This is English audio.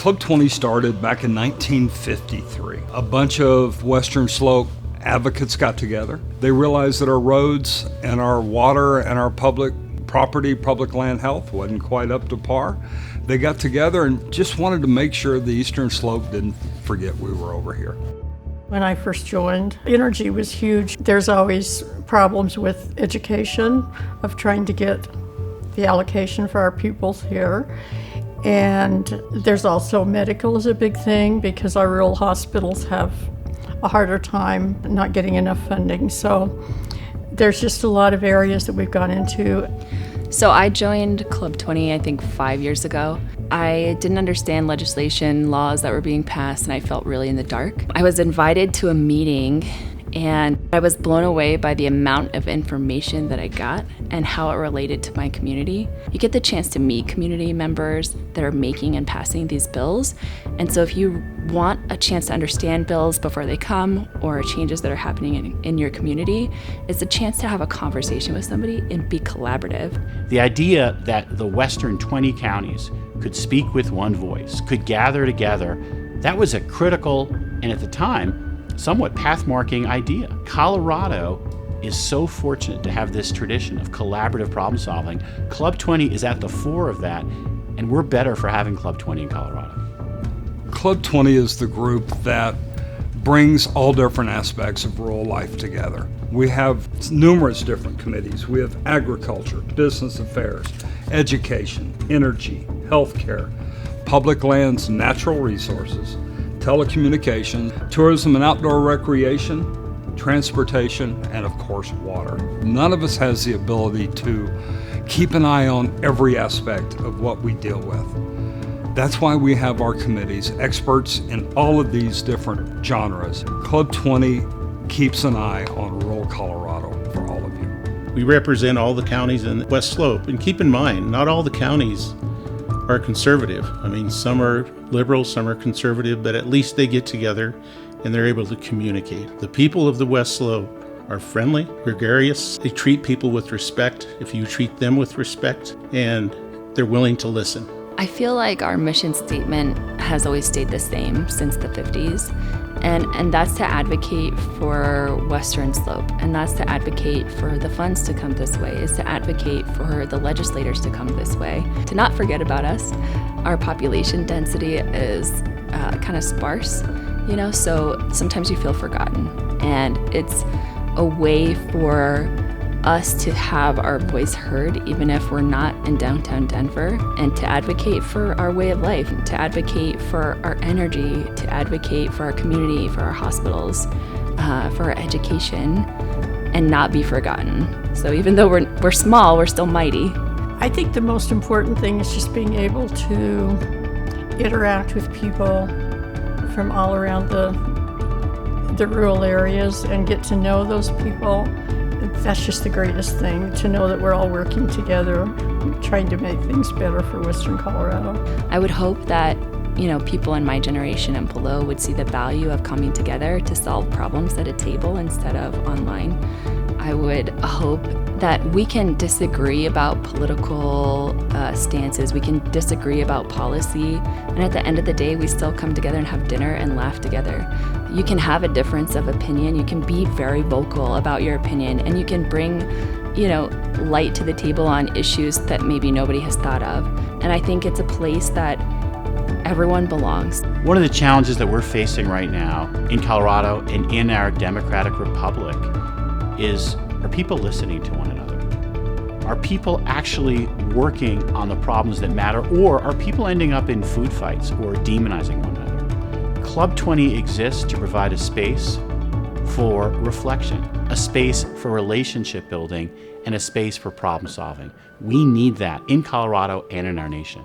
Club 20 started back in 1953. A bunch of Western Slope advocates got together. They realized that our roads and our water and our public property, public land health wasn't quite up to par. They got together and just wanted to make sure the Eastern Slope didn't forget we were over here. When I first joined, energy was huge. There's always problems with education, of trying to get the allocation for our pupils here. And there's also medical is a big thing because our rural hospitals have a harder time not getting enough funding. So there's just a lot of areas that we've gone into. So I joined Club 20, I think 5 years ago. I didn't understand legislation, laws that were being passed, and I felt really in the dark. I was invited to a meeting and I was blown away by the amount of information that I got and how it related to my community. You get the chance to meet community members that are making and passing these bills. And so if you want a chance to understand bills before they come or changes that are happening in your community, it's a chance to have a conversation with somebody and be collaborative. The idea that the western 20 counties could speak with one voice, could gather together, that was a critical, and at the time, somewhat path-marking idea. Colorado is so fortunate to have this tradition of collaborative problem solving. Club 20 is at the fore of that, and we're better for having Club 20 in Colorado. Club 20 is the group that brings all different aspects of rural life together. We have numerous different committees. We have agriculture, business affairs, education, energy, healthcare, public lands, natural resources, telecommunications, tourism and outdoor recreation, transportation, and of course water. None of us has the ability to keep an eye on every aspect of what we deal with. That's why we have our committees, experts in all of these different genres. Club 20 keeps an eye on rural Colorado for all of you. We represent all the counties in the West Slope, and keep in mind, not all the counties are conservative. I mean, some are liberal, some are conservative, but at least they get together and they're able to communicate. The people of the West Slope are friendly, gregarious. They treat people with respect if you treat them with respect, and they're willing to listen. I feel like our mission statement has always stayed the same since the 50s. And that's to advocate for Western Slope, and that's to advocate for the funds to come this way, is to advocate for the legislators to come this way, to not forget about us. Our population density is kind of sparse, so sometimes you feel forgotten. And it's a way for us to have our voice heard, even if we're not in downtown Denver, and to advocate for our way of life, to advocate for our energy, to advocate for our community, for our hospitals, for our education, and not be forgotten. So even though we're small, we're still mighty. I think the most important thing is just being able to interact with people from all around the rural areas and get to know those people. That's just the greatest thing, to know that we're all working together, trying to make things better for Western Colorado. I would hope that, people in my generation and below would see the value of coming together to solve problems at a table instead of online. I would hope that we can disagree about political stances, we can disagree about policy, and at the end of the day, we still come together and have dinner and laugh together. You can have a difference of opinion, you can be very vocal about your opinion, and you can bring, light to the table on issues that maybe nobody has thought of. And I think it's a place that everyone belongs. One of the challenges that we're facing right now in Colorado and in our democratic republic is, are people listening to one another? Are people actually working on the problems that matter, or are people ending up in food fights or demonizing one another? Club 20 exists to provide a space for reflection, a space for relationship building, and a space for problem solving. We need that in Colorado and in our nation.